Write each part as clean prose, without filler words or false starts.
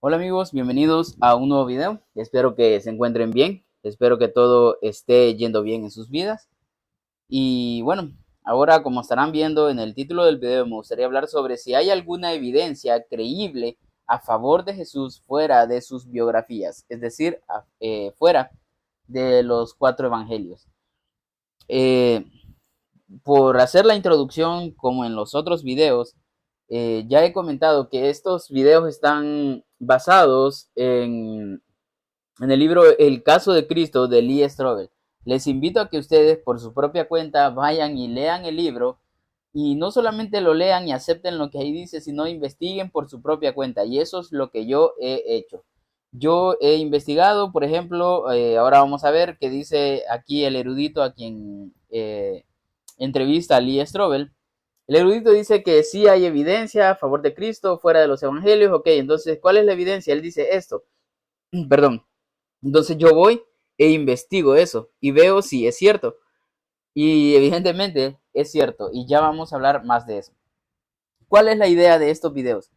Hola amigos, bienvenidos a un nuevo video. Espero que se encuentren bien, espero que todo esté yendo bien en sus vidas. Y bueno, ahora como estarán viendo en el título del video, me gustaría hablar sobre si hay alguna evidencia creíble a favor de Jesús fuera de sus biografías, es decir, fuera de los cuatro evangelios. Eh, por hacer la introducción, como en los otros videos, ya he comentado que estos videos están basados en el libro El caso de Cristo de Lee Strobel. Les invito a que ustedes por su propia cuenta vayan y lean el libro y no solamente lo lean y acepten lo que ahí dice, sino investiguen por su propia cuenta. Y eso es lo que yo he hecho. Yo he investigado, por ejemplo, ahora vamos a ver qué dice aquí el erudito a quien entrevista a Lee Strobel. El erudito dice que sí hay evidencia a favor de Cristo fuera de los evangelios. Ok, entonces, ¿cuál es la evidencia? Él dice esto. Perdón. Entonces yo voy e investigo eso y veo si es cierto. Y evidentemente es cierto. Y ya vamos a hablar más de eso. ¿Cuál es la idea de estos videos?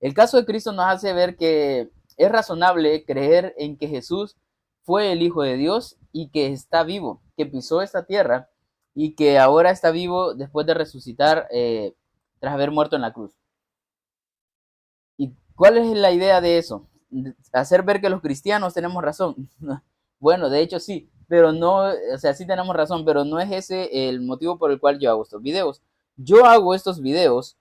El caso de Cristo nos hace ver que es razonable creer en que Jesús fue el Hijo de Dios y que está vivo, que pisó esta tierra y que ahora está vivo después de resucitar tras haber muerto en la cruz. ¿Y cuál es la idea de eso? Hacer ver que los cristianos tenemos razón. Bueno, de hecho sí, pero no, o sea, sí tenemos razón, pero no es ese el motivo por el cual yo hago estos videos. Yo hago estos videos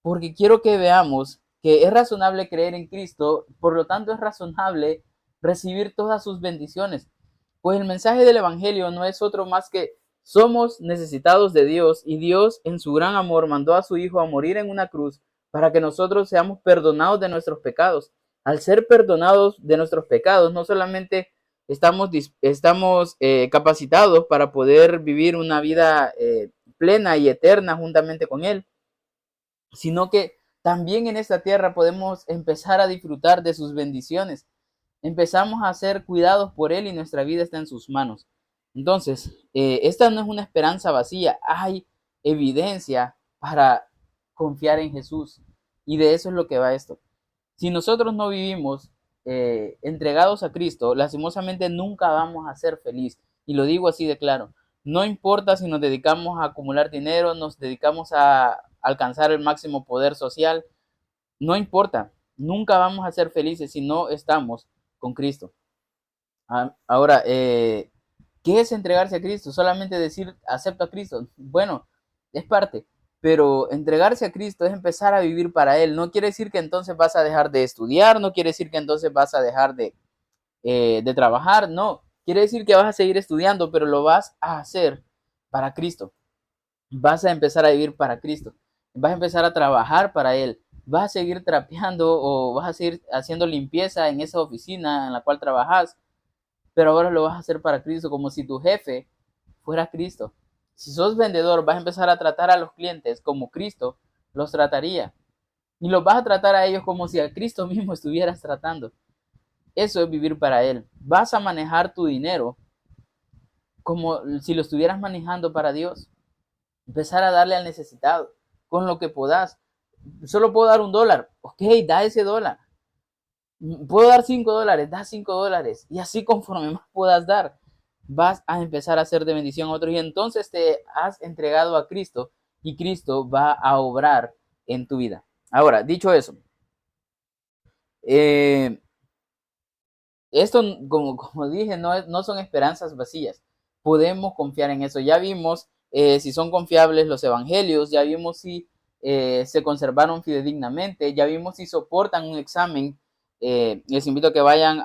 porque quiero que veamos que es razonable creer en Cristo, por lo tanto es razonable recibir todas sus bendiciones. Pues el mensaje del Evangelio no es otro más que somos necesitados de Dios y Dios en su gran amor mandó a su Hijo a morir en una cruz para que nosotros seamos perdonados de nuestros pecados. Al ser perdonados de nuestros pecados, no solamente estamos capacitados para poder vivir una vida plena y eterna juntamente con Él, sino que también en esta tierra podemos empezar a disfrutar de sus bendiciones. Empezamos a ser cuidados por Él y nuestra vida está en sus manos. Entonces, esta no es una esperanza vacía, hay evidencia para confiar en Jesús. Y de eso es lo que va esto. Si nosotros no vivimos entregados a Cristo, lastimosamente nunca vamos a ser felices. Y lo digo así de claro. No importa si nos dedicamos a acumular dinero, nos dedicamos a alcanzar el máximo poder social, no importa. Nunca vamos a ser felices si no estamos con Cristo. Ahora, ¿qué es entregarse a Cristo? Solamente decir acepto a Cristo. Bueno, es parte, pero entregarse a Cristo es empezar a vivir para Él. No quiere decir que entonces vas a dejar de estudiar, no quiere decir que entonces vas a dejar de trabajar, no. Quiere decir que vas a seguir estudiando, pero lo vas a hacer para Cristo. Vas a empezar a vivir para Cristo. Vas a empezar a trabajar para Él. Vas a seguir trapeando o vas a seguir haciendo limpieza en esa oficina en la cual trabajas, pero ahora lo vas a hacer para Cristo, como si tu jefe fuera Cristo. Si sos vendedor, vas a empezar a tratar a los clientes como Cristo los trataría. Y los vas a tratar a ellos como si a Cristo mismo estuvieras tratando. Eso es vivir para Él. Vas a manejar tu dinero como si lo estuvieras manejando para Dios. Empezar a darle al necesitado con lo que puedas. Solo puedo dar $1. Ok, da ese dólar. Puedo dar $5, da $5. Y así conforme más puedas dar, vas a empezar a hacer de bendición a otros. Y entonces te has entregado a Cristo y Cristo va a obrar en tu vida. Ahora, dicho eso, eh, esto, como dije, no son esperanzas vacías. Podemos confiar en eso. Ya vimos si son confiables los evangelios, ya vimos si se conservaron fidedignamente, ya vimos si soportan un examen. Les invito a que vayan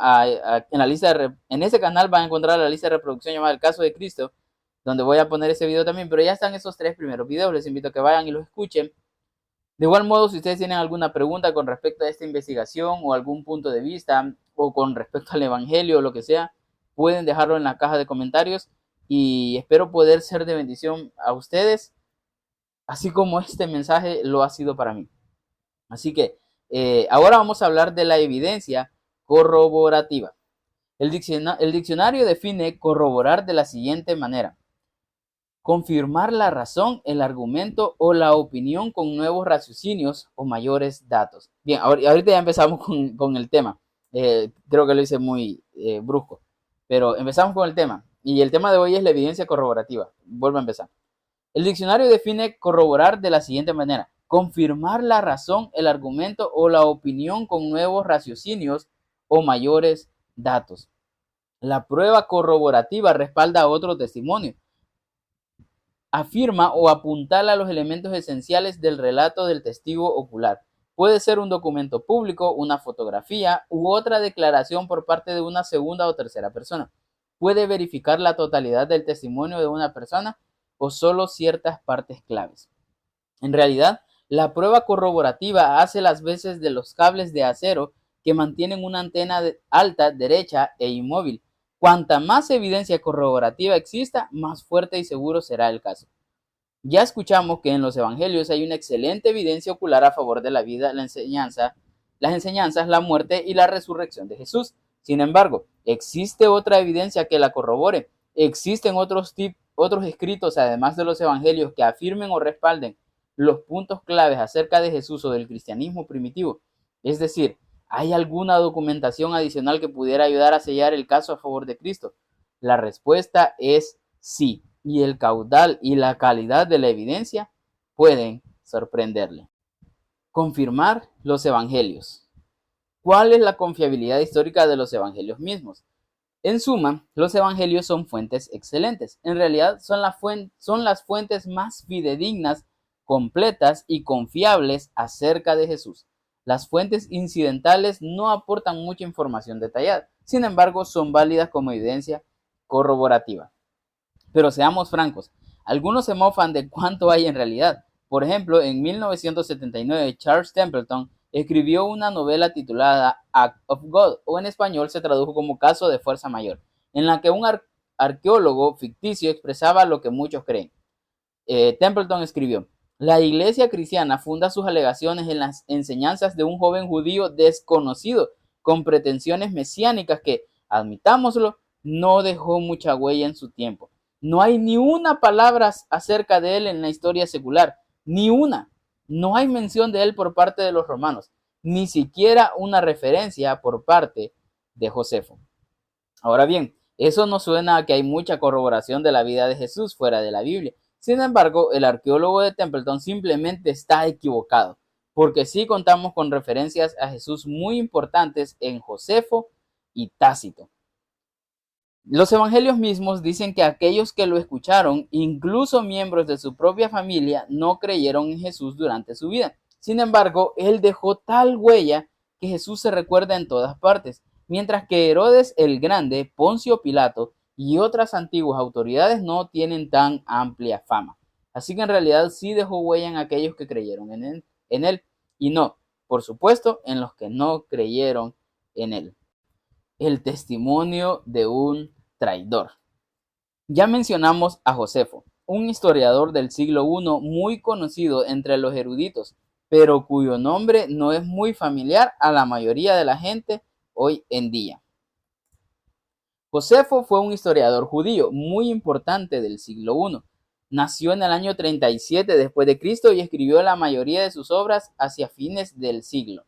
en la lista en ese canal van a encontrar la lista de reproducción llamada El Caso de Cristo, donde voy a poner ese video también, pero ya están esos 3 primeros videos. Les invito a que vayan y los escuchen. De igual modo, si ustedes tienen alguna pregunta con respecto a esta investigación o algún punto de vista o con respecto al Evangelio o lo que sea, pueden dejarlo en la caja de comentarios y espero poder ser de bendición a ustedes, así como este mensaje lo ha sido para mí. Así que ahora vamos a hablar de la evidencia corroborativa. El diccionario define corroborar de la siguiente manera: confirmar la razón, el argumento o la opinión con nuevos raciocinios o mayores datos. Bien, ahorita ya empezamos con el tema. Creo que lo hice muy brusco, pero empezamos con el tema. Y el tema de hoy es la evidencia corroborativa. Vuelvo a empezar. El diccionario define corroborar de la siguiente manera: confirmar la razón, el argumento o la opinión con nuevos raciocinios o mayores datos. La prueba corroborativa respalda otro testimonio, afirma o apuntala los elementos esenciales del relato del testigo ocular. Puede ser un documento público, una fotografía u otra declaración por parte de una segunda o tercera persona. Puede verificar la totalidad del testimonio de una persona o solo ciertas partes claves. En realidad, la prueba corroborativa hace las veces de los cables de acero que mantienen una antena alta, derecha e inmóvil. Cuanta más evidencia corroborativa exista, más fuerte y seguro será el caso. Ya escuchamos que en los evangelios hay una excelente evidencia ocular a favor de la vida, las enseñanzas, la muerte y la resurrección de Jesús. Sin embargo, ¿existe otra evidencia que la corrobore? ¿Existen otros escritos, además de los evangelios, que afirmen o respalden los puntos claves acerca de Jesús o del cristianismo primitivo? Es decir, ¿hay alguna documentación adicional que pudiera ayudar a sellar el caso a favor de Cristo? La respuesta es sí, y el caudal y la calidad de la evidencia pueden sorprenderle. Confirmar los evangelios. ¿Cuál es la confiabilidad histórica de los evangelios mismos? En suma, los evangelios son fuentes excelentes. En realidad son las fuentes más fidedignas, completas y confiables acerca de Jesús. Las fuentes incidentales no aportan mucha información detallada, sin embargo son válidas como evidencia corroborativa. Pero seamos francos, algunos se mofan de cuánto hay en realidad. Por ejemplo, en 1979 Charles Templeton escribió una novela titulada Act of God, o en español se tradujo como Caso de Fuerza Mayor, en la que un arqueólogo ficticio expresaba lo que muchos creen. Templeton escribió: la iglesia cristiana funda sus alegaciones en las enseñanzas de un joven judío desconocido, con pretensiones mesiánicas que, admitámoslo, no dejó mucha huella en su tiempo. No hay ni una palabra acerca de él en la historia secular, ni una. No hay mención de él por parte de los romanos, ni siquiera una referencia por parte de Josefo. Ahora bien, eso no suena a que hay mucha corroboración de la vida de Jesús fuera de la Biblia. Sin embargo, el arqueólogo de Templeton simplemente está equivocado, porque sí contamos con referencias a Jesús muy importantes en Josefo y Tácito. Los evangelios mismos dicen que aquellos que lo escucharon, incluso miembros de su propia familia, no creyeron en Jesús durante su vida. Sin embargo, él dejó tal huella que Jesús se recuerda en todas partes, mientras que Herodes el Grande, Poncio Pilato y otras antiguas autoridades no tienen tan amplia fama. Así que en realidad sí dejó huella en aquellos que creyeron en él y no, por supuesto, en los que no creyeron en él. El testimonio de un traidor. Ya mencionamos a Josefo, un historiador del siglo I muy conocido entre los eruditos, pero cuyo nombre no es muy familiar a la mayoría de la gente hoy en día. Josefo fue un historiador judío muy importante del siglo I. Nació en el año 37 después de Cristo y escribió la mayoría de sus obras hacia fines del siglo.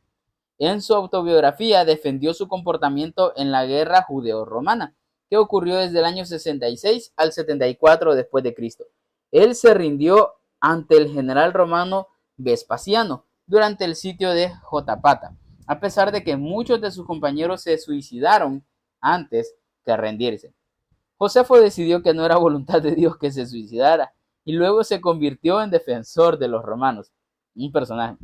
En su autobiografía defendió su comportamiento en la guerra judeo-romana, que ocurrió desde el año 66 al 74 después de Cristo. Él se rindió ante el general romano Vespasiano durante el sitio de Jotapata, a pesar de que muchos de sus compañeros se suicidaron antes que rendirse. Josefo decidió que no era voluntad de Dios que se suicidara y luego se convirtió en defensor de los romanos. Un personaje.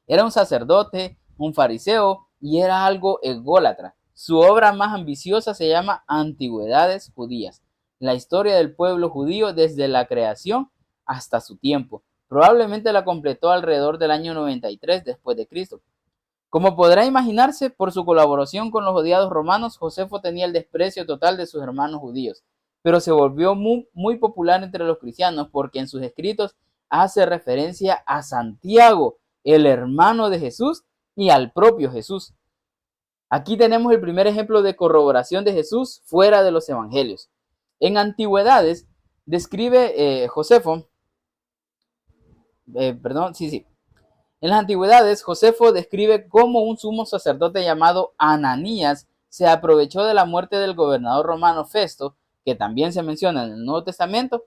Era un sacerdote, un fariseo y era algo ególatra. Su obra más ambiciosa se llama Antigüedades Judías, la historia del pueblo judío desde la creación hasta su tiempo. Probablemente la completó alrededor del año 93 después de Cristo. Como podrá imaginarse, por su colaboración con los odiados romanos, Josefo tenía el desprecio total de sus hermanos judíos, pero se volvió muy popular entre los cristianos porque en sus escritos hace referencia a Santiago, el hermano de Jesús, y al propio Jesús. Aquí tenemos el primer ejemplo de corroboración de Jesús fuera de los evangelios. En Antigüedades describe Josefo, En las antigüedades, Josefo describe cómo un sumo sacerdote llamado Ananías se aprovechó de la muerte del gobernador romano Festo, que también se menciona en el Nuevo Testamento,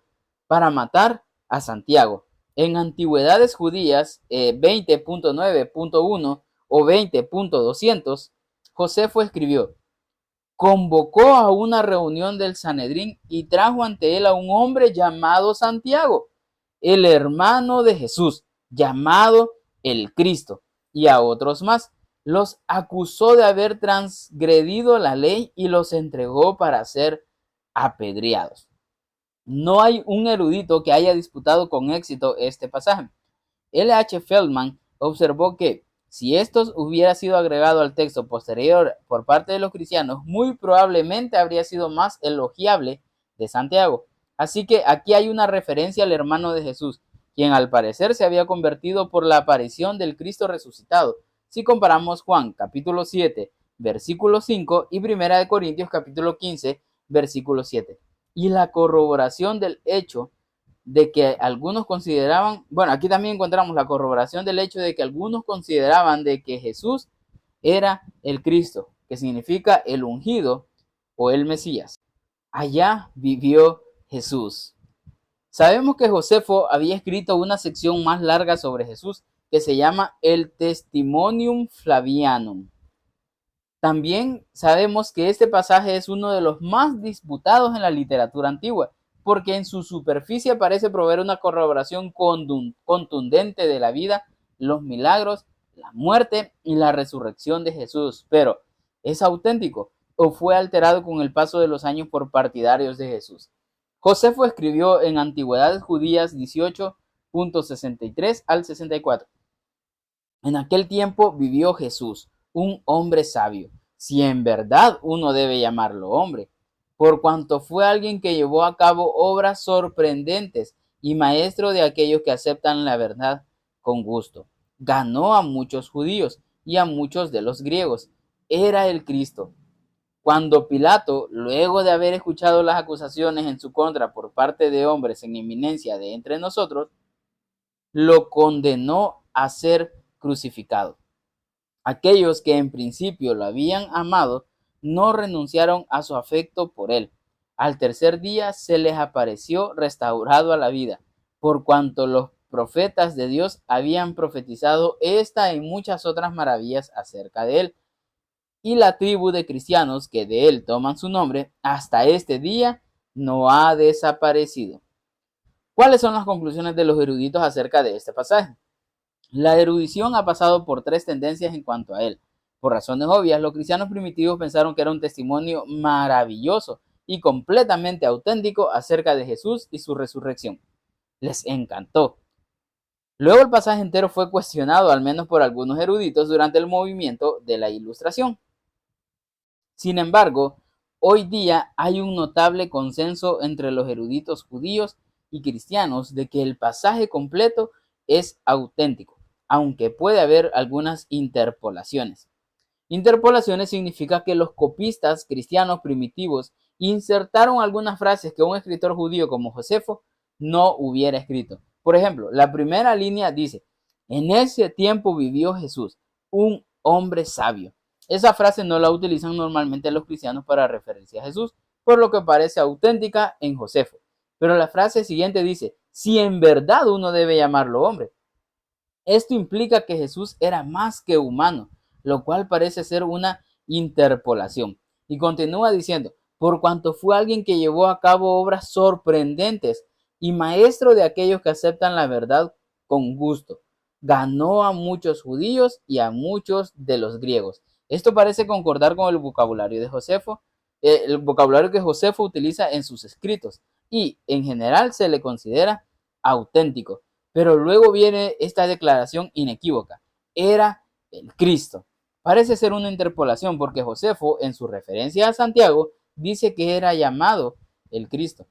para matar a Santiago. En Antigüedades Judías 20.9.1 o 20.200, Josefo escribió: convocó a una reunión del Sanedrín y trajo ante él a un hombre llamado Santiago, el hermano de Jesús, llamado el Cristo, y a otros más. Los acusó de haber transgredido la ley y los entregó para ser apedreados. No hay un erudito que haya disputado con éxito este pasaje. L. H. Feldman observó que si esto hubiera sido agregado al texto posterior por parte de los cristianos, muy probablemente habría sido más elogiable de Santiago. Así que aquí hay una referencia al hermano de Jesús, quien al parecer se había convertido por la aparición del Cristo resucitado. Si comparamos Juan capítulo 7, versículo 5 y 1 Corintios capítulo 15, versículo 7. Y la corroboración del hecho de que algunos consideraban, bueno, aquí también encontramos la corroboración del hecho de que algunos consideraban de que Jesús era el Cristo, que significa el ungido o el Mesías. Allá vivió Jesús. Sabemos que Josefo había escrito una sección más larga sobre Jesús que se llama el Testimonium Flavianum. También sabemos que este pasaje es uno de los más disputados en la literatura antigua, porque en su superficie parece proveer una corroboración contundente de la vida, los milagros, la muerte y la resurrección de Jesús. Pero, ¿es auténtico o fue alterado con el paso de los años por partidarios de Jesús? Josefo escribió en Antigüedades Judías 18.63 al 64. En aquel tiempo vivió Jesús, un hombre sabio, si en verdad uno debe llamarlo hombre, por cuanto fue alguien que llevó a cabo obras sorprendentes y maestro de aquellos que aceptan la verdad con gusto. Ganó a muchos judíos y a muchos de los griegos. Era el Cristo. Cuando Pilato, luego de haber escuchado las acusaciones en su contra por parte de hombres en eminencia de entre nosotros, lo condenó a ser crucificado. Aquellos que en principio lo habían amado no renunciaron a su afecto por él. Al tercer día se les apareció restaurado a la vida, por cuanto los profetas de Dios habían profetizado esta y muchas otras maravillas acerca de él. Y la tribu de cristianos que de él toman su nombre, hasta este día no ha desaparecido. ¿Cuáles son las conclusiones de los eruditos acerca de este pasaje? La erudición ha pasado por tres tendencias en cuanto a él. Por razones obvias, los cristianos primitivos pensaron que era un testimonio maravilloso y completamente auténtico acerca de Jesús y su resurrección. Les encantó. Luego el pasaje entero fue cuestionado, al menos por algunos eruditos, durante el movimiento de la Ilustración. Sin embargo, hoy día hay un notable consenso entre los eruditos judíos y cristianos de que el pasaje completo es auténtico, aunque puede haber algunas interpolaciones. Interpolaciones significa que los copistas cristianos primitivos insertaron algunas frases que un escritor judío como Josefo no hubiera escrito. Por ejemplo, la primera línea dice: en ese tiempo vivió Jesús, un hombre sabio. Esa frase no la utilizan normalmente los cristianos para referirse a Jesús, por lo que parece auténtica en Josefo. Pero la frase siguiente dice: si en verdad uno debe llamarlo hombre. Esto implica que Jesús era más que humano, lo cual parece ser una interpolación. Y continúa diciendo: por cuanto fue alguien que llevó a cabo obras sorprendentes y maestro de aquellos que aceptan la verdad con gusto. Ganó a muchos judíos y a muchos de los griegos. Esto parece concordar con el vocabulario de Josefo, el vocabulario que Josefo utiliza en sus escritos, y en general se le considera auténtico. Pero luego viene esta declaración inequívoca: era el Cristo. Parece ser una interpolación porque Josefo, en su referencia a Santiago, dice que era llamado el Cristo.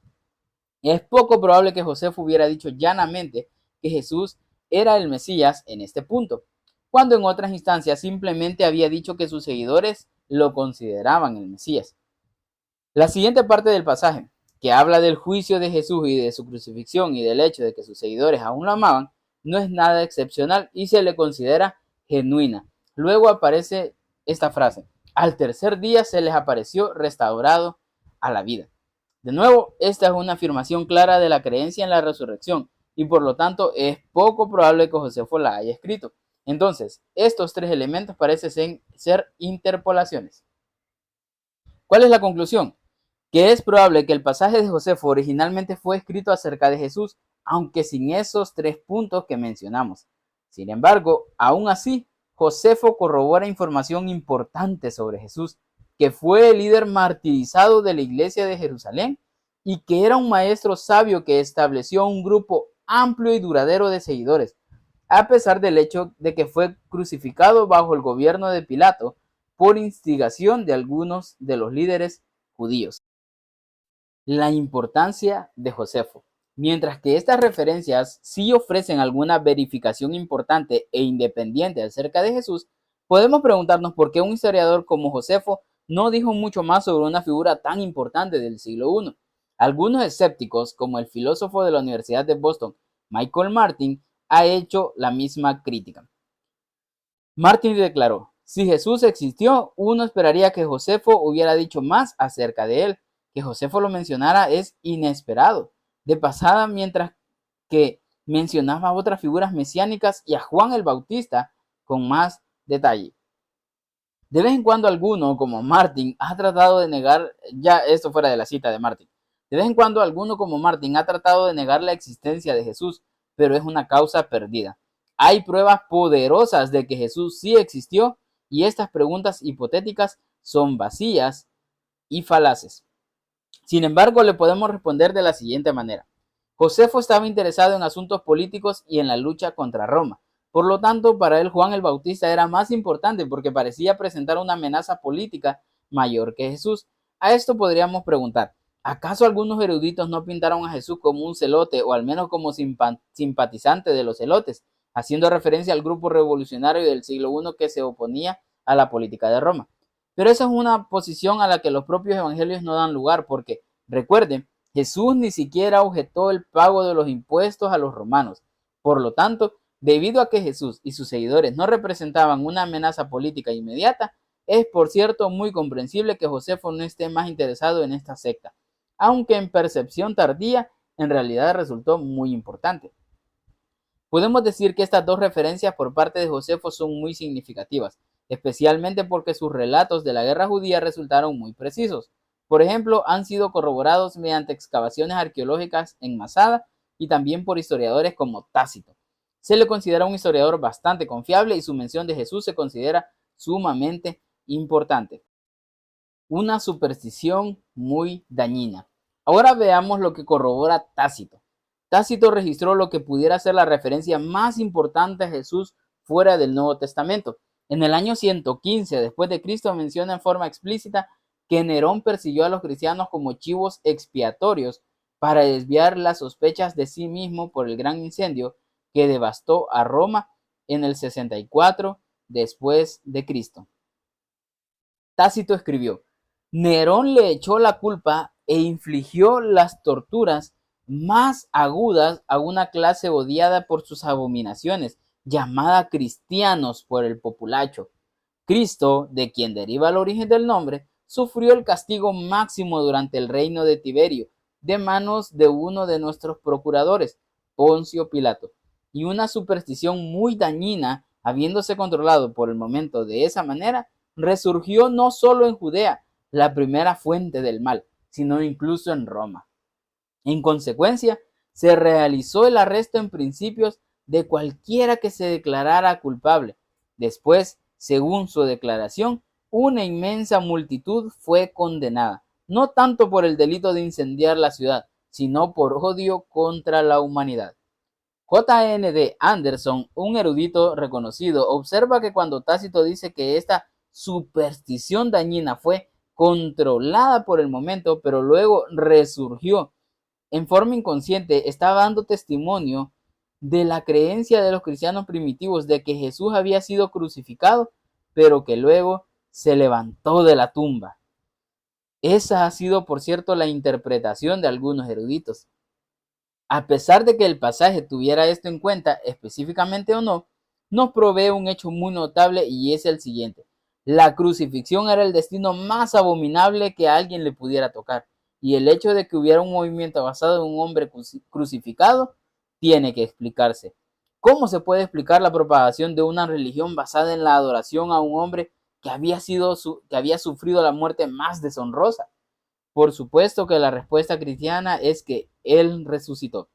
Es poco probable que Josefo hubiera dicho llanamente que Jesús era el Mesías en este punto, cuando en otras instancias simplemente había dicho que sus seguidores lo consideraban el Mesías. La siguiente parte del pasaje, que habla del juicio de Jesús y de su crucifixión y del hecho de que sus seguidores aún lo amaban, no es nada excepcional y se le considera genuina. Luego aparece esta frase: al tercer día se les apareció restaurado a la vida. De nuevo, esta es una afirmación clara de la creencia en la resurrección y por lo tanto es poco probable que Josefo la haya escrito. Entonces, estos tres elementos parecen ser interpolaciones. ¿Cuál es la conclusión? Que es probable que el pasaje de Josefo originalmente fue escrito acerca de Jesús, aunque sin esos tres puntos que mencionamos. Sin embargo, aún así, Josefo corrobora información importante sobre Jesús, que fue el líder martirizado de la iglesia de Jerusalén y que era un maestro sabio que estableció un grupo amplio y duradero de seguidores, a pesar del hecho de que fue crucificado bajo el gobierno de Pilato por instigación de algunos de los líderes judíos. La importancia de Josefo. Mientras que estas referencias sí ofrecen alguna verificación importante e independiente acerca de Jesús, podemos preguntarnos por qué un historiador como Josefo no dijo mucho más sobre una figura tan importante del siglo I. Algunos escépticos, como el filósofo de la Universidad de Boston, Michael Martin, ha hecho la misma crítica. Martin declaró: si Jesús existió, uno esperaría que Josefo hubiera dicho más acerca de él. Que Josefo lo mencionara es inesperado. De pasada, mientras que mencionaba a otras figuras mesiánicas y a Juan el Bautista con más detalle. De vez en cuando alguno, como Martin, ha tratado de negar, ya esto fuera de la cita de Martin, de vez en cuando alguno como Martin ha tratado de negar la existencia de Jesús, pero es una causa perdida. Hay pruebas poderosas de que Jesús sí existió y estas preguntas hipotéticas son vacías y falaces. Sin embargo, le podemos responder de la siguiente manera. Josefo estaba interesado en asuntos políticos y en la lucha contra Roma. Por lo tanto, para él Juan el Bautista era más importante porque parecía presentar una amenaza política mayor que Jesús. A esto podríamos preguntar, ¿acaso algunos eruditos no pintaron a Jesús como un celote o al menos como simpatizante de los celotes, haciendo referencia al grupo revolucionario del siglo I que se oponía a la política de Roma? Pero esa es una posición a la que los propios evangelios no dan lugar porque, recuerden, Jesús ni siquiera objetó el pago de los impuestos a los romanos. Por lo tanto, debido a que Jesús y sus seguidores no representaban una amenaza política inmediata, es por cierto muy comprensible que Josefo no esté más interesado en esta secta, aunque en percepción tardía en realidad resultó muy importante. Podemos decir que estas dos referencias por parte de Josefo son muy significativas, especialmente porque sus relatos de la guerra judía resultaron muy precisos. Por ejemplo, han sido corroborados mediante excavaciones arqueológicas en Masada y también por historiadores como Tácito. Se le considera un historiador bastante confiable y su mención de Jesús se considera sumamente importante. Una superstición muy dañina. Ahora veamos lo que corrobora Tácito. Tácito registró lo que pudiera ser la referencia más importante a Jesús fuera del Nuevo Testamento. En el año 115 después de Cristo menciona en forma explícita que Nerón persiguió a los cristianos como chivos expiatorios para desviar las sospechas de sí mismo por el gran incendio que devastó a Roma en el 64 después de Cristo. Tácito escribió: Nerón le echó la culpa e infligió las torturas más agudas a una clase odiada por sus abominaciones, llamada cristianos por el populacho. Cristo, de quien deriva el origen del nombre, sufrió el castigo máximo durante el reino de Tiberio, de manos de uno de nuestros procuradores, Poncio Pilato, y una superstición muy dañina, habiéndose controlado por el momento de esa manera, resurgió no solo en Judea, la primera fuente del mal, sino incluso en Roma. En consecuencia, se realizó el arresto en principios de cualquiera que se declarara culpable. Después, según su declaración, una inmensa multitud fue condenada, no tanto por el delito de incendiar la ciudad, sino por odio contra la humanidad. J.N.D. Anderson, un erudito reconocido, observa que cuando Tácito dice que esta superstición dañina fue controlada por el momento, pero luego resurgió en forma inconsciente, estaba dando testimonio de la creencia de los cristianos primitivos de que Jesús había sido crucificado, pero que luego se levantó de la tumba. Esa ha sido, por cierto, la interpretación de algunos eruditos. A pesar de que el pasaje tuviera esto en cuenta, específicamente o no, nos provee un hecho muy notable y es el siguiente. La crucifixión era el destino más abominable que a alguien le pudiera tocar, y el hecho de que hubiera un movimiento basado en un hombre crucificado tiene que explicarse. ¿Cómo se puede explicar la propagación de una religión basada en la adoración a un hombre que había sufrido la muerte más deshonrosa? Por supuesto que la respuesta cristiana es que Él resucitó.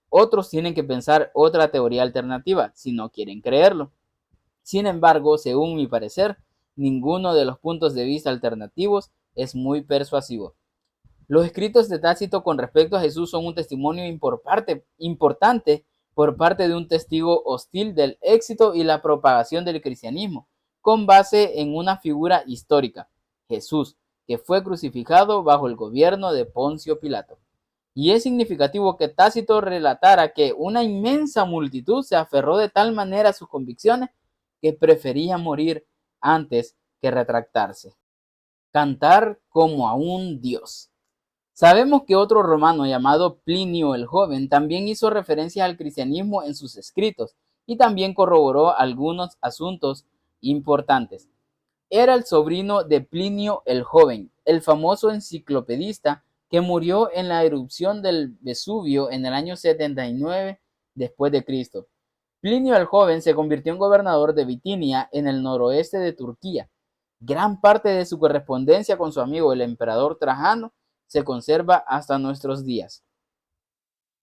Otros tienen que pensar otra teoría alternativa si no quieren creerlo. Sin embargo, según mi parecer, ninguno de los puntos de vista alternativos es muy persuasivo. Los escritos de Tácito con respecto a Jesús son un testimonio importante por parte de un testigo hostil del éxito y la propagación del cristianismo, con base en una figura histórica, Jesús, que fue crucificado bajo el gobierno de Poncio Pilato. Y es significativo que Tácito relatara que una inmensa multitud se aferró de tal manera a sus convicciones que prefería morir antes que retractarse. Cantar como a un dios. Sabemos que otro romano llamado Plinio el Joven también hizo referencias al cristianismo en sus escritos y también corroboró algunos asuntos importantes. Era el sobrino de Plinio el Joven, el famoso enciclopedista que murió en la erupción del Vesubio en el año 79 después de Cristo. Plinio el Joven se convirtió en gobernador de Bitinia en el noroeste de Turquía. Gran parte de su correspondencia con su amigo el emperador Trajano se conserva hasta nuestros días.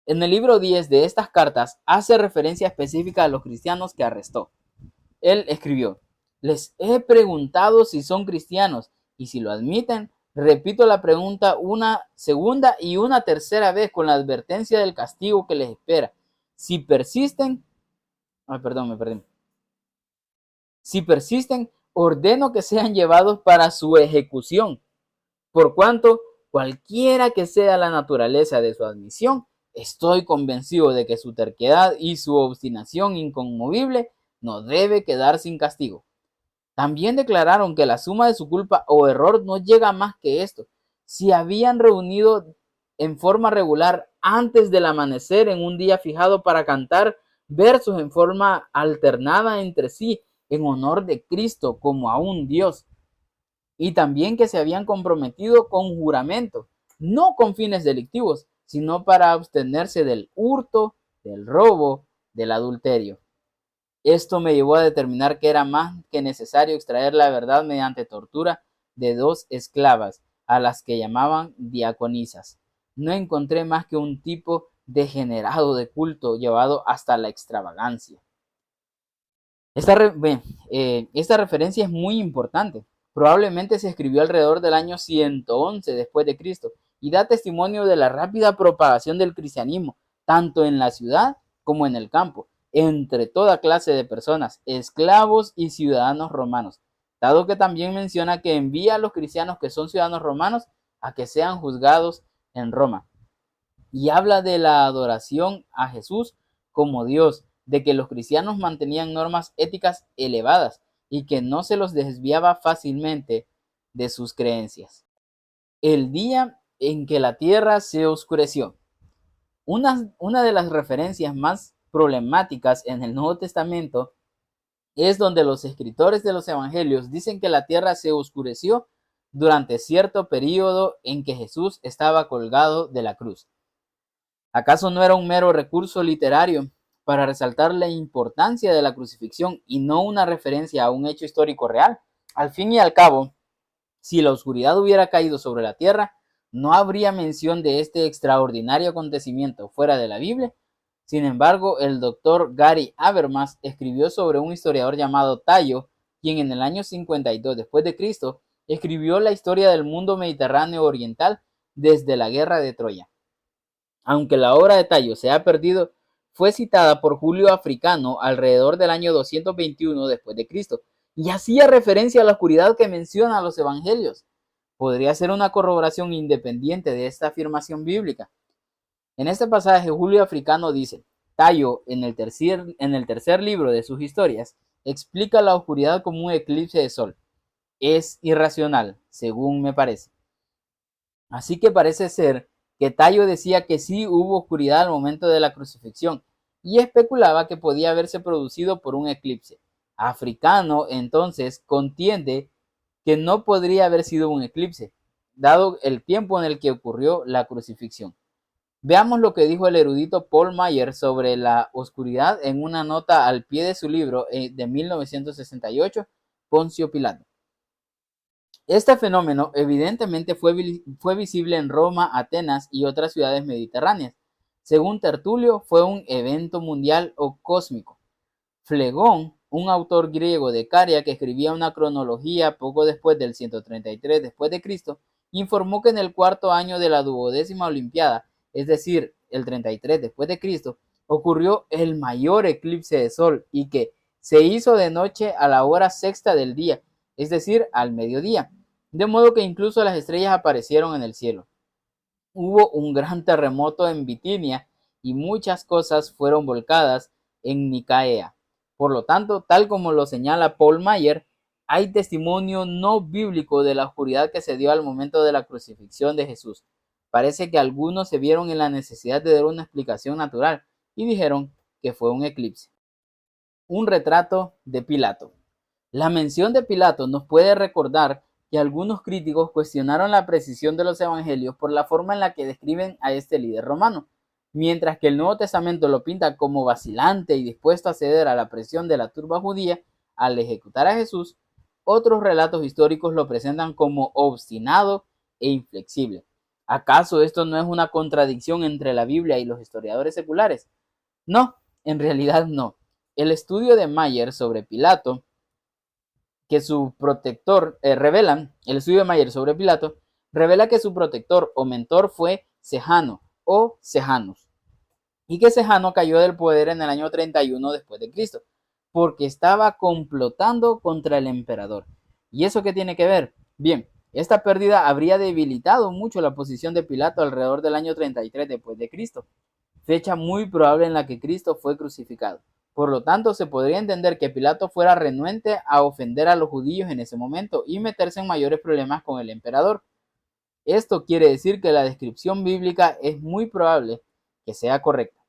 En el libro 10 de estas cartas hace referencia específica a los cristianos que arrestó. Él escribió: les he preguntado si son cristianos y si lo admiten, repito la pregunta una segunda y una tercera vez con la advertencia del castigo que les espera. Si persisten, Si persisten, ordeno que sean llevados para su ejecución. Por cuanto, cualquiera que sea la naturaleza de su admisión, estoy convencido de que su terquedad y su obstinación inconmovible no debe quedar sin castigo. También declararon que la suma de su culpa o error no llega más que esto. Si habían reunido en forma regular antes del amanecer en un día fijado para cantar versos en forma alternada entre sí en honor de Cristo como a un Dios, y también que se habían comprometido con juramento, no con fines delictivos, sino para abstenerse del hurto, del robo, del adulterio. Esto me llevó a determinar que era más que necesario extraer la verdad mediante tortura de dos esclavas, a las que llamaban diaconisas. No encontré más que un tipo degenerado de culto llevado hasta la extravagancia. Esta referencia es muy importante. Probablemente se escribió alrededor del año 111 después de Cristo y da testimonio de la rápida propagación del cristianismo, tanto en la ciudad como en el campo, entre toda clase de personas, esclavos y ciudadanos romanos, dado que también menciona que envía a los cristianos que son ciudadanos romanos a que sean juzgados en Roma. Y habla de la adoración a Jesús como Dios, de que los cristianos mantenían normas éticas elevadas y que no se los desviaba fácilmente de sus creencias. El día en que la tierra se oscureció. Una de las referencias más problemáticas en el Nuevo Testamento es donde los escritores de los evangelios dicen que la tierra se oscureció durante cierto periodo en que Jesús estaba colgado de la cruz. ¿Acaso no era un mero recurso literario para resaltar la importancia de la crucifixión y no una referencia a un hecho histórico real? Al fin y al cabo, si la oscuridad hubiera caído sobre la tierra, no habría mención de este extraordinario acontecimiento fuera de la Biblia. Sin embargo, el doctor Gary Habermas escribió sobre un historiador llamado Tayo, quien en el año 52 después de Cristo escribió la historia del mundo mediterráneo oriental desde la guerra de Troya. Aunque la obra de Tayo se ha perdido, fue citada por Julio Africano alrededor del año 221 después de Cristo y hacía referencia a la oscuridad que menciona los evangelios. Podría ser una corroboración independiente de esta afirmación bíblica. En este pasaje, Julio Africano dice: Tayo, en el tercer libro de sus historias, explica la oscuridad como un eclipse de sol. Es irracional, según me parece. Así que parece ser Quetayo decía que sí hubo oscuridad al momento de la crucifixión y especulaba que podía haberse producido por un eclipse. Africano entonces contiende que no podría haber sido un eclipse, dado el tiempo en el que ocurrió la crucifixión. Veamos lo que dijo el erudito Paul Maier sobre la oscuridad en una nota al pie de su libro de 1968, Poncio Pilato. Este fenómeno evidentemente fue visible en Roma, Atenas y otras ciudades mediterráneas. Según Tertulio, fue un evento mundial o cósmico. Flegón, un autor griego de Caria que escribía una cronología poco después del 133 después de Cristo, informó que en el cuarto año de la 12ª Olimpiada, es decir, el 33 después de Cristo, ocurrió el mayor eclipse de sol y que se hizo de noche a la hora sexta del día, es decir, al mediodía, de modo que incluso las estrellas aparecieron en el cielo. Hubo un gran terremoto en Bitinia y muchas cosas fueron volcadas en Nicaea. Por lo tanto, tal como lo señala Paul Maier, hay testimonio no bíblico de la oscuridad que se dio al momento de la crucifixión de Jesús. Parece que algunos se vieron en la necesidad de dar una explicación natural y dijeron que fue un eclipse. Un retrato de Pilato. La mención de Pilato nos puede recordar que algunos críticos cuestionaron la precisión de los evangelios por la forma en la que describen a este líder romano. Mientras que el Nuevo Testamento lo pinta como vacilante y dispuesto a ceder a la presión de la turba judía al ejecutar a Jesús, otros relatos históricos lo presentan como obstinado e inflexible. ¿Acaso esto no es una contradicción entre la Biblia y los historiadores seculares? No, en realidad no. El estudio de Maier sobre Pilato que su protector el estudio de Maier sobre Pilato revela que su protector o mentor fue Sejano o Sejanus y que Sejano cayó del poder en el año 31 después de Cristo porque estaba complotando contra el emperador. ¿Y eso qué tiene que ver? Bien, esta pérdida habría debilitado mucho la posición de Pilato alrededor del año 33 después de Cristo, fecha muy probable en la que Cristo fue crucificado. Por lo tanto, se podría entender que Pilato fuera renuente a ofender a los judíos en ese momento y meterse en mayores problemas con el emperador. Esto quiere decir que la descripción bíblica es muy probable que sea correcta.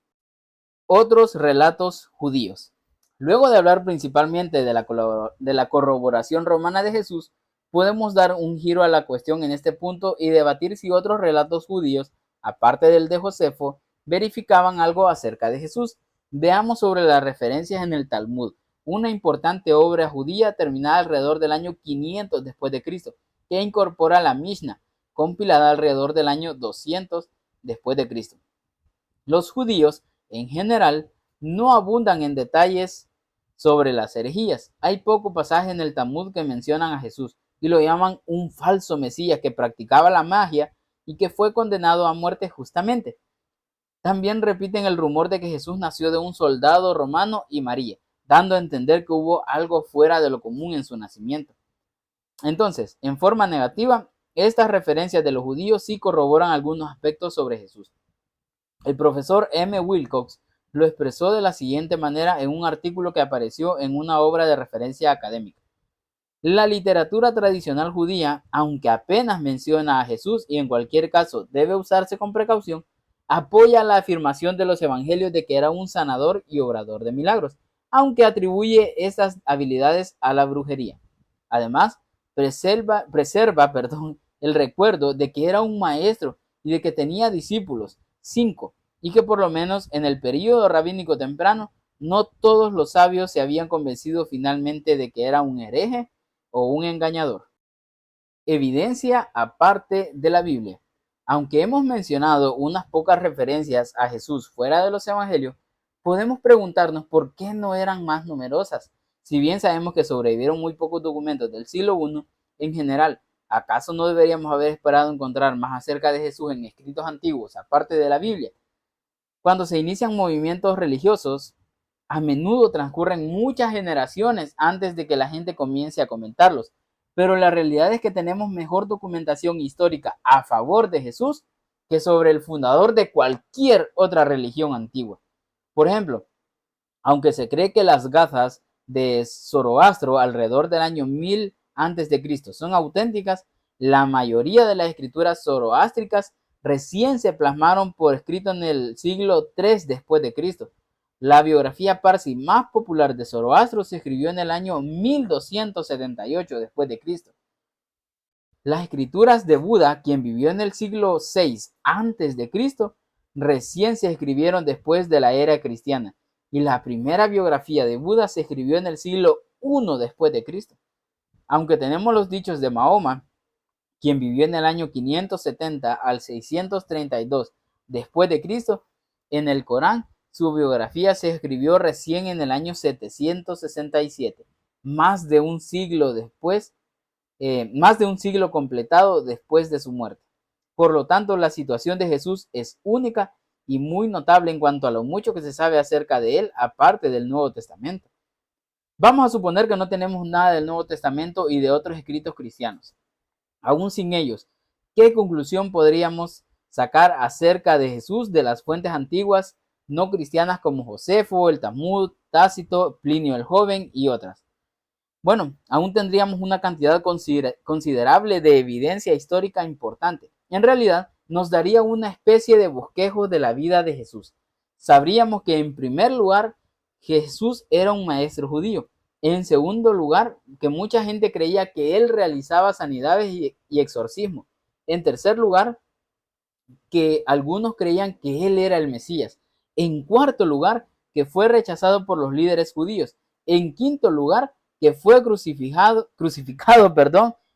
Otros relatos judíos. Luego de hablar principalmente de la corroboración romana de Jesús, podemos dar un giro a la cuestión en este punto y debatir si otros relatos judíos, aparte del de Josefo, verificaban algo acerca de Jesús. Veamos sobre las referencias en el Talmud, una importante obra judía terminada alrededor del año 500 después de Cristo, que incorpora la Mishnah, compilada alrededor del año 200 después de Cristo. Los judíos, en general, no abundan en detalles sobre las herejías. Hay poco pasaje en el Talmud que mencionan a Jesús y lo llaman un falso Mesías que practicaba la magia y que fue condenado a muerte justamente. También repiten el rumor de que Jesús nació de un soldado romano y María, dando a entender que hubo algo fuera de lo común en su nacimiento. Entonces, en forma negativa, estas referencias de los judíos sí corroboran algunos aspectos sobre Jesús. El profesor M. Wilcox lo expresó de la siguiente manera en un artículo que apareció en una obra de referencia académica. La literatura tradicional judía, aunque apenas menciona a Jesús y en cualquier caso debe usarse con precaución, apoya la afirmación de los evangelios de que era un sanador y obrador de milagros, aunque atribuye esas habilidades a la brujería. Además, preserva el recuerdo de que era un maestro y de que tenía discípulos, 5, y que por lo menos en el período rabínico temprano no todos los sabios se habían convencido finalmente de que era un hereje o un engañador. Evidencia aparte de la Biblia. Aunque hemos mencionado unas pocas referencias a Jesús fuera de los evangelios, podemos preguntarnos por qué no eran más numerosas. Si bien sabemos que sobrevivieron muy pocos documentos del siglo I, en general, ¿acaso no deberíamos haber esperado encontrar más acerca de Jesús en escritos antiguos, aparte de la Biblia? Cuando se inician movimientos religiosos, a menudo transcurren muchas generaciones antes de que la gente comience a comentarlos. Pero la realidad es que tenemos mejor documentación histórica a favor de Jesús que sobre el fundador de cualquier otra religión antigua. Por ejemplo, aunque se cree que las gazas de Zoroastro alrededor del año 1000 a.C. son auténticas, la mayoría de las escrituras zoroástricas recién se plasmaron por escrito en el siglo III después de Cristo. La biografía parsi más popular de Zoroastro se escribió en el año 1278 después de Cristo. Las escrituras de Buda, quien vivió en el siglo VI antes de Cristo, recién se escribieron después de la era cristiana, y la primera biografía de Buda se escribió en el siglo I después de Cristo. Aunque tenemos los dichos de Mahoma, quien vivió en el año 570 al 632 después de Cristo, en el Corán su biografía se escribió recién en el año 767, más de un siglo completado después de su muerte. Por lo tanto, la situación de Jesús es única y muy notable en cuanto a lo mucho que se sabe acerca de él, aparte del Nuevo Testamento. Vamos a suponer que no tenemos nada del Nuevo Testamento y de otros escritos cristianos. Aún sin ellos, ¿qué conclusión podríamos sacar acerca de Jesús de las fuentes antiguas no cristianas como Josefo, el Talmud, Tácito, Plinio el Joven y otras? Bueno, aún tendríamos una cantidad considerable de evidencia histórica importante. En realidad, nos daría una especie de bosquejo de la vida de Jesús. Sabríamos que en primer lugar, Jesús era un maestro judío. En segundo lugar, que mucha gente creía que él realizaba sanidades y exorcismos. En tercer lugar, que algunos creían que él era el Mesías. En cuarto lugar, que fue rechazado por los líderes judíos. En quinto lugar, que fue crucificado,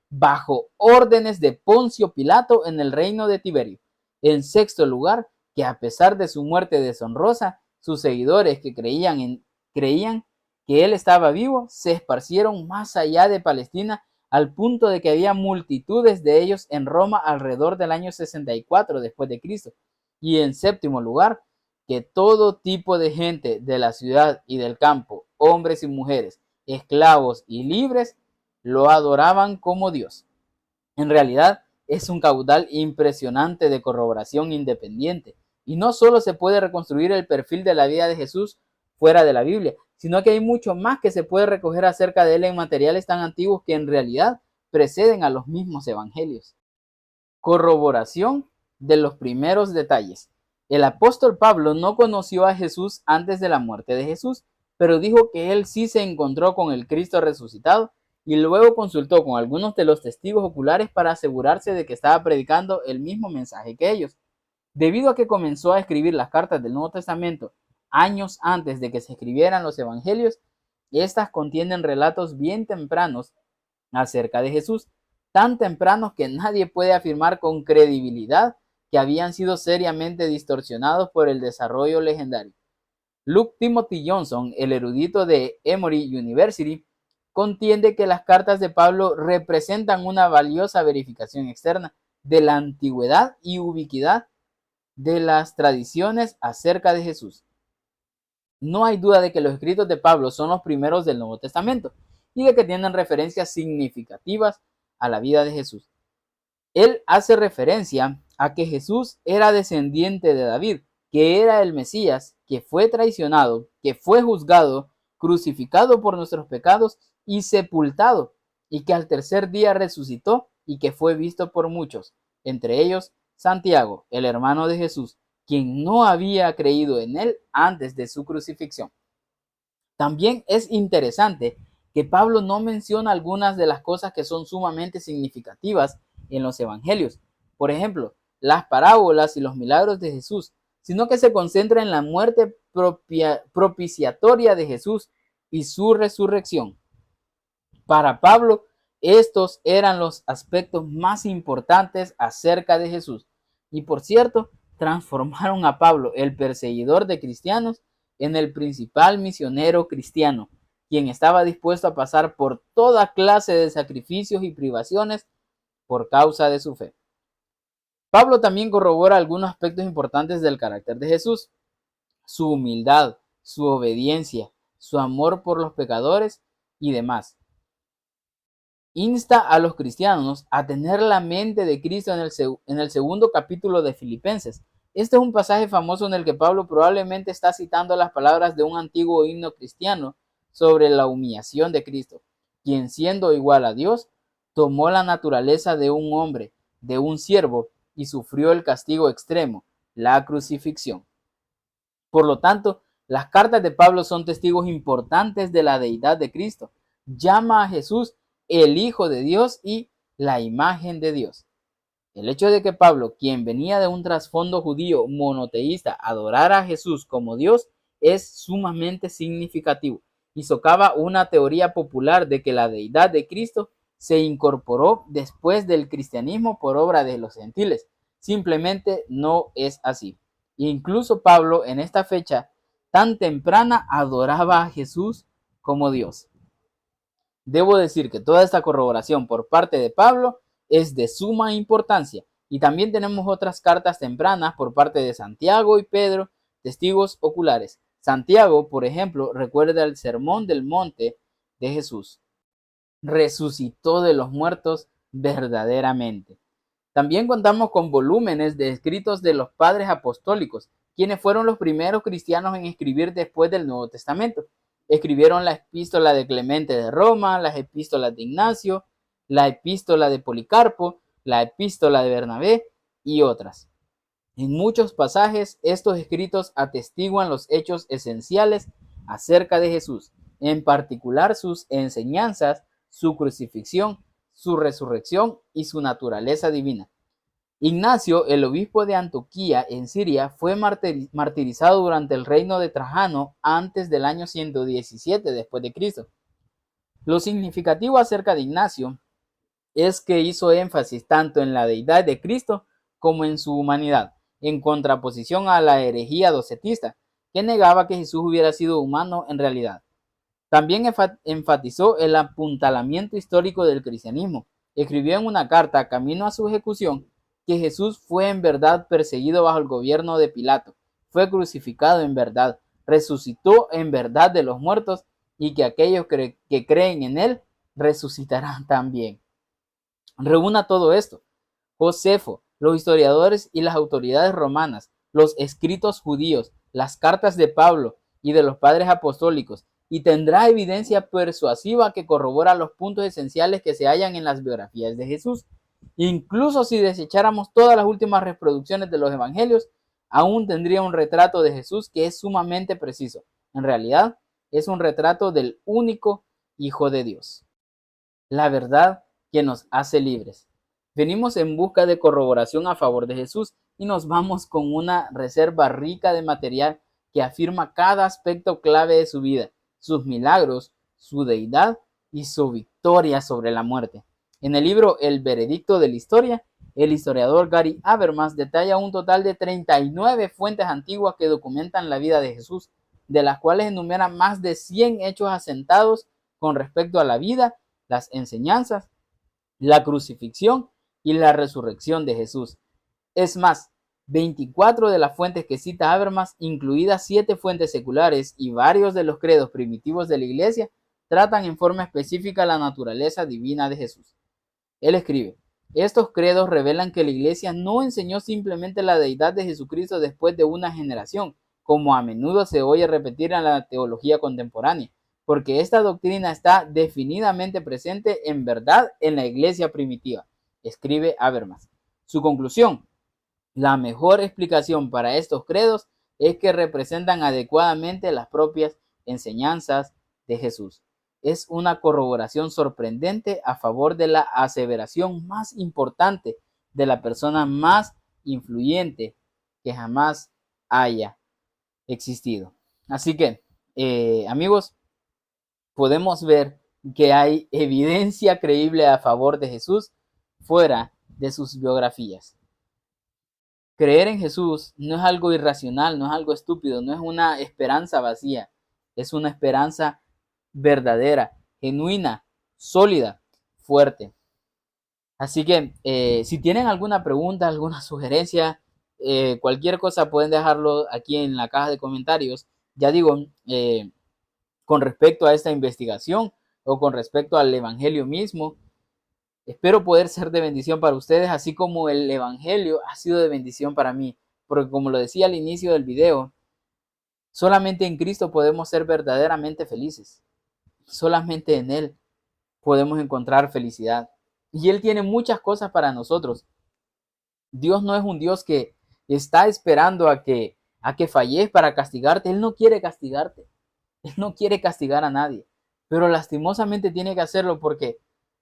bajo órdenes de Poncio Pilato en el reino de Tiberio. En sexto lugar, que a pesar de su muerte deshonrosa, sus seguidores que creían que él estaba vivo, se esparcieron más allá de Palestina, al punto de que había multitudes de ellos en Roma alrededor del año 64 después de Cristo. Y en séptimo lugar, que todo tipo de gente de la ciudad y del campo, hombres y mujeres, esclavos y libres, lo adoraban como Dios. En realidad, es un caudal impresionante de corroboración independiente. Y no solo se puede reconstruir el perfil de la vida de Jesús fuera de la Biblia, sino que hay mucho más que se puede recoger acerca de él en materiales tan antiguos que en realidad preceden a los mismos evangelios. Corroboración de los primeros detalles. El apóstol Pablo no conoció a Jesús antes de la muerte de Jesús, pero dijo que él sí se encontró con el Cristo resucitado y luego consultó con algunos de los testigos oculares para asegurarse de que estaba predicando el mismo mensaje que ellos. Debido a que comenzó a escribir las cartas del Nuevo Testamento años antes de que se escribieran los evangelios, estas contienen relatos bien tempranos acerca de Jesús, tan tempranos que nadie puede afirmar con credibilidad que habían sido seriamente distorsionados por el desarrollo legendario. Luke Timothy Johnson, el erudito de Emory University, contiende que las cartas de Pablo representan una valiosa verificación externa de la antigüedad y ubicuidad de las tradiciones acerca de Jesús. No hay duda de que los escritos de Pablo son los primeros del Nuevo Testamento y de que tienen referencias significativas a la vida de Jesús. Él hace referencia a que Jesús era descendiente de David, que era el Mesías, que fue traicionado, que fue juzgado, crucificado por nuestros pecados y sepultado, y que al tercer día resucitó y que fue visto por muchos, entre ellos Santiago, el hermano de Jesús, quien no había creído en él antes de su crucifixión. También es interesante que Pablo no menciona algunas de las cosas que son sumamente significativas en los evangelios. Por ejemplo, las parábolas y los milagros de Jesús, sino que se concentra en la muerte propiciatoria de Jesús y su resurrección. Para Pablo, estos eran los aspectos más importantes acerca de Jesús. Y por cierto, transformaron a Pablo, el perseguidor de cristianos, en el principal misionero cristiano, quien estaba dispuesto a pasar por toda clase de sacrificios y privaciones por causa de su fe. Pablo también corrobora algunos aspectos importantes del carácter de Jesús: su humildad, su obediencia, su amor por los pecadores y demás. Insta a los cristianos a tener la mente de Cristo en el segundo capítulo de Filipenses. Este es un pasaje famoso en el que Pablo probablemente está citando las palabras de un antiguo himno cristiano sobre la humillación de Cristo, quien siendo igual a Dios, tomó la naturaleza de un hombre, de un siervo, y sufrió el castigo extremo, la crucifixión. Por lo tanto, las cartas de Pablo son testigos importantes de la deidad de Cristo. Llama a Jesús el Hijo de Dios y la imagen de Dios. El hecho de que Pablo, quien venía de un trasfondo judío monoteísta, adorara a Jesús como Dios es sumamente significativo y socava una teoría popular de que la deidad de Cristo se incorporó después del cristianismo por obra de los gentiles. Simplemente no es así. Incluso Pablo en esta fecha tan temprana adoraba a Jesús como Dios. Debo decir que toda esta corroboración por parte de Pablo es de suma importancia y también tenemos otras cartas tempranas por parte de Santiago y Pedro, testigos oculares. Santiago, por ejemplo, recuerda el sermón del monte de Jesús. Resucitó de los muertos verdaderamente. También contamos con volúmenes de escritos de los padres apostólicos, quienes fueron los primeros cristianos en escribir después del Nuevo Testamento. Escribieron la epístola de Clemente de Roma, las epístolas de Ignacio, la epístola de Policarpo, la epístola de Bernabé y otras. En muchos pasajes, estos escritos atestiguan los hechos esenciales acerca de Jesús, en particular sus enseñanzas, su crucifixión, su resurrección y su naturaleza divina. Ignacio, el obispo de Antioquía en Siria, fue martirizado durante el reino de Trajano antes del año 117 después de Cristo. Lo significativo acerca de Ignacio es que hizo énfasis tanto en la deidad de Cristo como en su humanidad, en contraposición a la herejía docetista, que negaba que Jesús hubiera sido humano en realidad. También enfatizó el apuntalamiento histórico del cristianismo. Escribió en una carta camino a su ejecución que Jesús fue en verdad perseguido bajo el gobierno de Pilato, fue crucificado en verdad, resucitó en verdad de los muertos y que aquellos que creen en él resucitarán también. Reúna todo esto. Josefo, los historiadores y las autoridades romanas, los escritos judíos, las cartas de Pablo y de los padres apostólicos, y tendrá evidencia persuasiva que corrobora los puntos esenciales que se hallan en las biografías de Jesús. Incluso si desecháramos todas las últimas reproducciones de los evangelios, aún tendría un retrato de Jesús que es sumamente preciso. En realidad, es un retrato del único Hijo de Dios. La verdad que nos hace libres. Venimos en busca de corroboración a favor de Jesús y nos vamos con una reserva rica de material que afirma cada aspecto clave de su vida, sus milagros, su deidad y su victoria sobre la muerte. En el libro El veredicto de la historia, el historiador Gary Habermas detalla un total de 39 fuentes antiguas que documentan la vida de Jesús, de las cuales enumera más de 100 hechos asentados con respecto a la vida, las enseñanzas, la crucifixión y la resurrección de Jesús. Es más, 24 de las fuentes que cita Habermas, incluidas 7 fuentes seculares y varios de los credos primitivos de la Iglesia, tratan en forma específica la naturaleza divina de Jesús. Él escribe: estos credos revelan que la Iglesia no enseñó simplemente la deidad de Jesucristo después de una generación, como a menudo se oye repetir en la teología contemporánea, porque esta doctrina está definidamente presente en verdad en la Iglesia primitiva, escribe Habermas. Su conclusión: la mejor explicación para estos credos es que representan adecuadamente las propias enseñanzas de Jesús. Es una corroboración sorprendente a favor de la aseveración más importante de la persona más influyente que jamás haya existido. Así que, amigos, podemos ver que hay evidencia creíble a favor de Jesús fuera de sus biografías. Creer en Jesús no es algo irracional, no es algo estúpido, no es una esperanza vacía, es una esperanza verdadera, genuina, sólida, fuerte. Así que si tienen alguna pregunta, alguna sugerencia, cualquier cosa pueden dejarlo aquí en la caja de comentarios. Ya digo, con respecto a esta investigación o con respecto al Evangelio mismo. Espero poder ser de bendición para ustedes, así como el Evangelio ha sido de bendición para mí. Porque como lo decía al inicio del video, solamente en Cristo podemos ser verdaderamente felices. Solamente en Él podemos encontrar felicidad. Y Él tiene muchas cosas para nosotros. Dios no es un Dios que está esperando a que falles para castigarte. Él no quiere castigarte. Él no quiere castigar a nadie. Pero lastimosamente tiene que hacerlo porque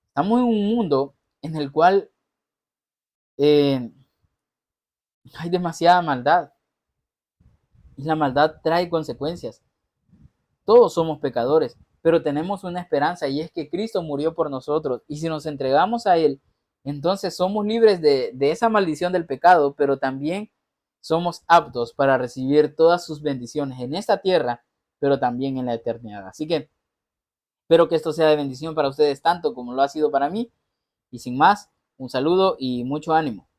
estamos en un mundo en el cual eh, hay demasiada maldad. Y la maldad trae consecuencias. Todos somos pecadores, pero tenemos una esperanza y es que Cristo murió por nosotros. Y si nos entregamos a Él, entonces somos libres de esa maldición del pecado, pero también somos aptos para recibir todas sus bendiciones en esta tierra, pero también en la eternidad. Así que espero que esto sea de bendición para ustedes tanto como lo ha sido para mí. Y sin más, un saludo y mucho ánimo.